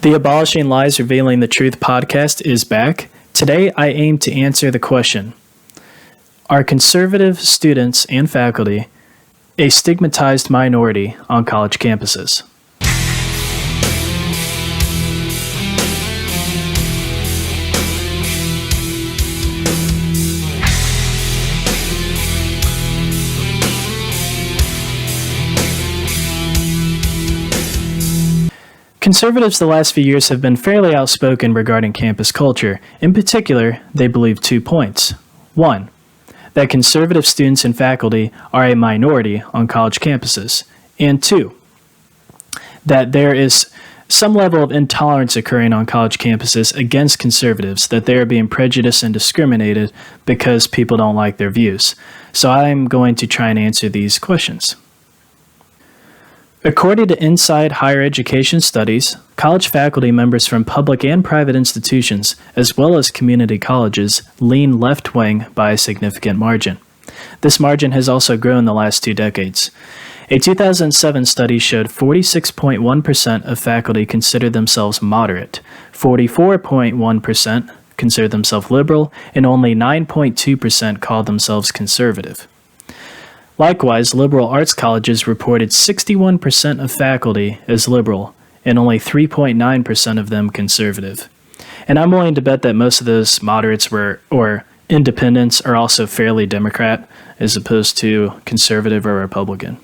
The Abolishing Lies, Revealing the Truth podcast is back. Today, I aim to answer the question, are conservative students and faculty a stigmatized minority on college campuses? Conservatives the last few years have been fairly outspoken regarding campus culture. In particular, they believe 2 points. 1, that conservative students and faculty are a minority on college campuses. And 2, that there is some level of intolerance occurring on college campuses against conservatives, that they are being prejudiced and discriminated because people don't like their views. So I'm going to try and answer these questions. According to Inside Higher Education Studies, college faculty members from public and private institutions, as well as community colleges, lean left-wing by a significant margin. This margin has also grown the last 2 decades. A 2007 study showed 46.1% of faculty considered themselves moderate, 44.1% considered themselves liberal, and only 9.2% called themselves conservative. Likewise, liberal arts colleges reported 61% of faculty as liberal and only 3.9% of them conservative. And I'm willing to bet that most of those moderates or independents are also fairly Democrat as opposed to conservative or Republican.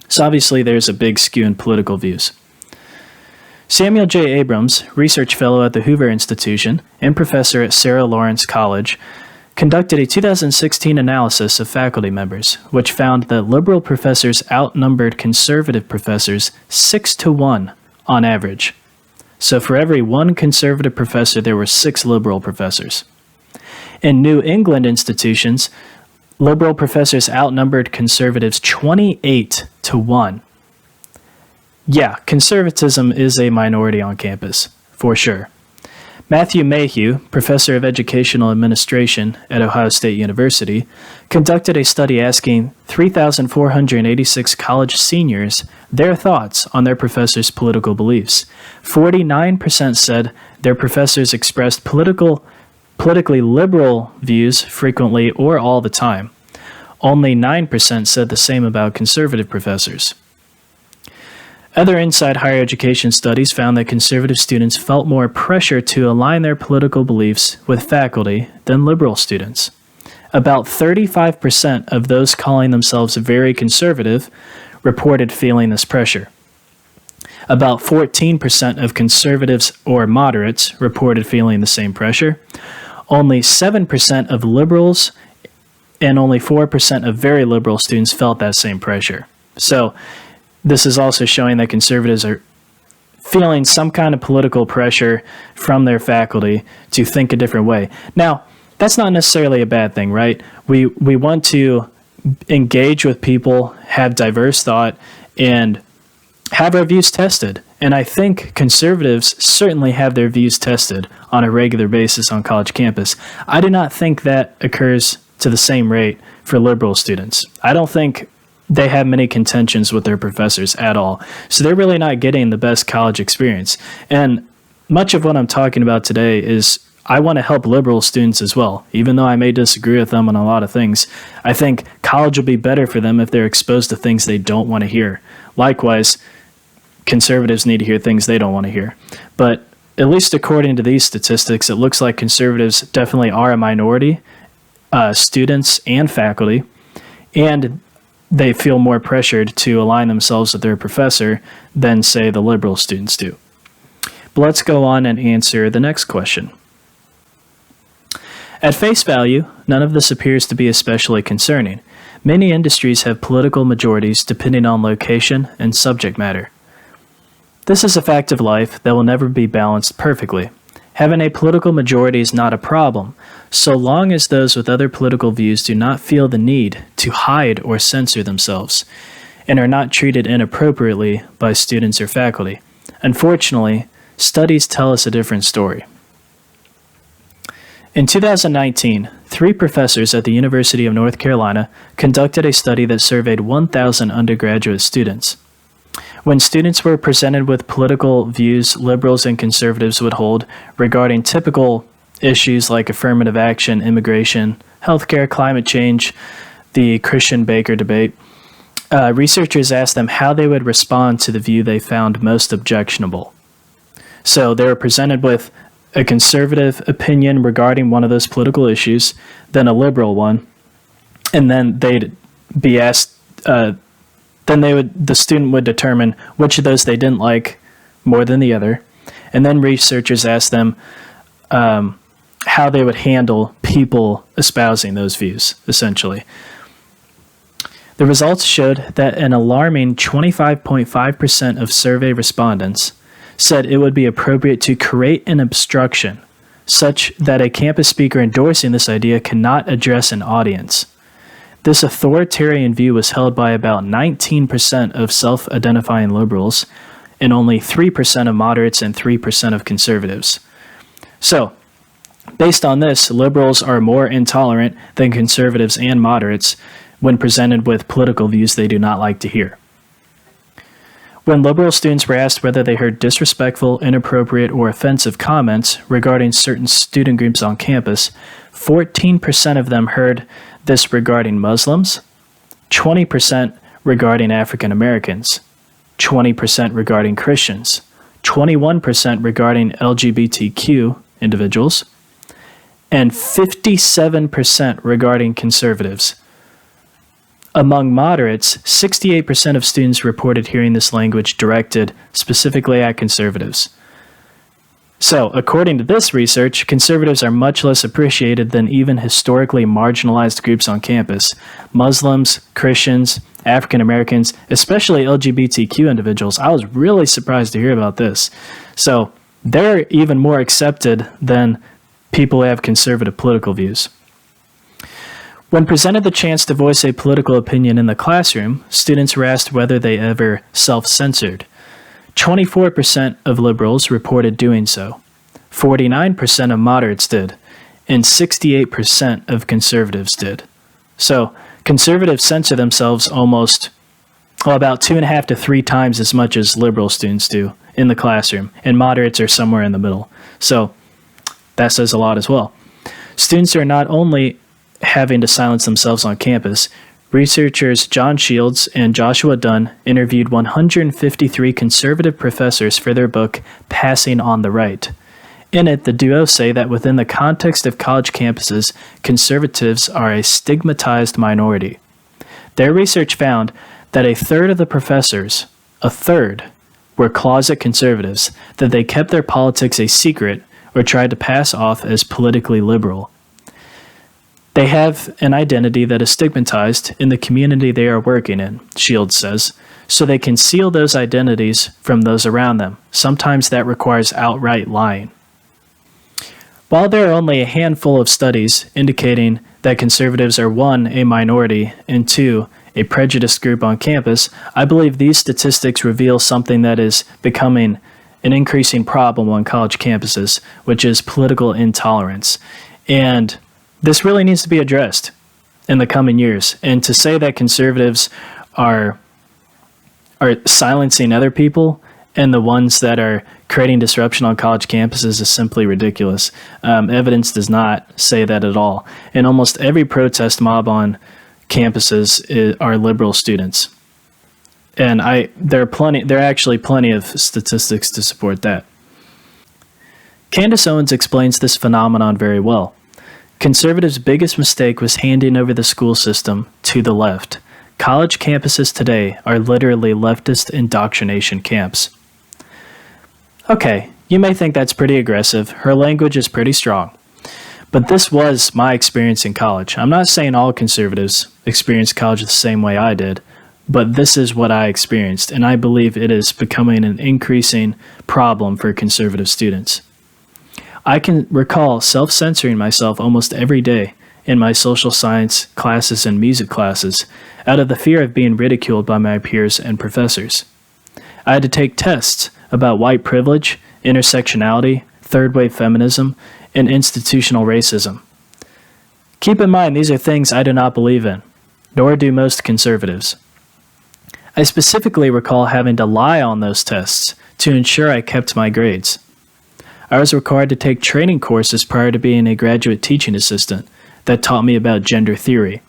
So obviously there's a big skew in political views. Samuel J. Abrams, research fellow at the Hoover Institution and professor at Sarah Lawrence College, conducted a 2016 analysis of faculty members, which found that liberal professors outnumbered conservative professors 6-1 on average. So for every 1 conservative professor, there were 6 liberal professors. In New England institutions, liberal professors outnumbered conservatives 28-1. Yeah, conservatism is a minority on campus, for sure. Matthew Mayhew, professor of educational administration at Ohio State University, conducted a study asking 3,486 college seniors their thoughts on their professors' political beliefs. 49% said their professors expressed politically liberal views frequently or all the time. Only 9% said the same about conservative professors. Other Inside Higher Education studies found that conservative students felt more pressure to align their political beliefs with faculty than liberal students. About 35% of those calling themselves very conservative reported feeling this pressure. About 14% of conservatives or moderates reported feeling the same pressure. Only 7% of liberals and only 4% of very liberal students felt that same pressure. So, this is also showing that conservatives are feeling some kind of political pressure from their faculty to think a different way. Now, that's not necessarily a bad thing, right? We want to engage with people, have diverse thought, and have our views tested. And I think conservatives certainly have their views tested on a regular basis on college campus. I do not think that occurs to the same rate for liberal students. I don't think they have many contentions with their professors at all. So they're really not getting the best college experience. And much of what I'm talking about today is I want to help liberal students as well. Even though I may disagree with them on a lot of things, I think college will be better for them if they're exposed to things they don't want to hear. Likewise, conservatives need to hear things they don't want to hear. But at least according to these statistics, it looks like conservatives definitely are a minority, students and faculty, and they feel more pressured to align themselves with their professor than, say, the liberal students do. But let's go on and answer the next question. At face value, none of this appears to be especially concerning. Many industries have political majorities depending on location and subject matter. This is a fact of life that will never be balanced perfectly. Having a political majority is not a problem, so long as those with other political views do not feel the need to hide or censor themselves, and are not treated inappropriately by students or faculty. Unfortunately, studies tell us a different story. In 2019, 3 professors at the University of North Carolina conducted a study that surveyed 1,000 undergraduate students. When students were presented with political views liberals and conservatives would hold regarding typical issues like affirmative action, immigration, healthcare, climate change, the Christian Baker debate, researchers asked them how they would respond to the view they found most objectionable. So they were presented with a conservative opinion regarding one of those political issues, then a liberal one, and then they'd be asked, the student would determine which of those they didn't like more than the other, and then researchers asked them how they would handle people espousing those views, essentially. The results showed that an alarming 25.5% of survey respondents said it would be appropriate to create an obstruction such that a campus speaker endorsing this idea cannot address an audience. This authoritarian view was held by about 19% of self-identifying liberals and only 3% of moderates and 3% of conservatives. So, based on this, liberals are more intolerant than conservatives and moderates when presented with political views they do not like to hear. When liberal students were asked whether they heard disrespectful, inappropriate, or offensive comments regarding certain student groups on campus, 14% of them heard this regarding Muslims, 20% regarding African Americans, 20% regarding Christians, 21% regarding LGBTQ individuals, and 57% regarding conservatives. Among moderates, 68% of students reported hearing this language directed specifically at conservatives. So, according to this research, conservatives are much less appreciated than even historically marginalized groups on campus. Muslims, Christians, African Americans, especially LGBTQ individuals. I was really surprised to hear about this. So, they're even more accepted than people who have conservative political views. When presented the chance to voice a political opinion in the classroom, students were asked whether they ever self-censored. 24% of liberals reported doing so, 49% of moderates did, and 68% of conservatives did. So, conservatives censor themselves about 2.5 to 3 times as much as liberal students do in the classroom, and moderates are somewhere in the middle. So, that says a lot as well. Students are not only having to silence themselves on campus, researchers John Shields and Joshua Dunn interviewed 153 conservative professors for their book, Passing on the Right. In it, the duo say that within the context of college campuses, conservatives are a stigmatized minority. Their research found that a third of the professors, were closet conservatives, that they kept their politics a secret or tried to pass off as politically liberal. They have an identity that is stigmatized in the community they are working in, Shields says, so they conceal those identities from those around them. Sometimes that requires outright lying. While there are only a handful of studies indicating that conservatives are 1, a minority, and 2, a prejudiced group on campus, I believe these statistics reveal something that is becoming an increasing problem on college campuses, which is political intolerance. And this really needs to be addressed in the coming years. And to say that conservatives are silencing other people and the ones that are creating disruption on college campuses is simply ridiculous. Evidence does not say that at all. And almost every protest mob on campuses are liberal students. And there are actually plenty of statistics to support that. Candace Owens explains this phenomenon very well. Conservatives' biggest mistake was handing over the school system to the left. College campuses today are literally leftist indoctrination camps. Okay, you may think that's pretty aggressive. Her language is pretty strong. But this was my experience in college. I'm not saying all conservatives experience college the same way I did, but this is what I experienced, and I believe it is becoming an increasing problem for conservative students. I can recall self-censoring myself almost every day in my social science classes and music classes out of the fear of being ridiculed by my peers and professors. I had to take tests about white privilege, intersectionality, third-wave feminism, and institutional racism. Keep in mind, these are things I do not believe in, nor do most conservatives. I specifically recall having to lie on those tests to ensure I kept my grades. I was required to take training courses prior to being a graduate teaching assistant that taught me about gender theory.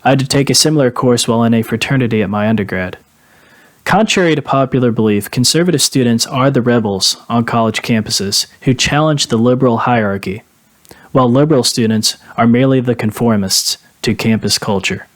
I had to take a similar course while in a fraternity at my undergrad. Contrary to popular belief, conservative students are the rebels on college campuses who challenge the liberal hierarchy, while liberal students are merely the conformists to campus culture.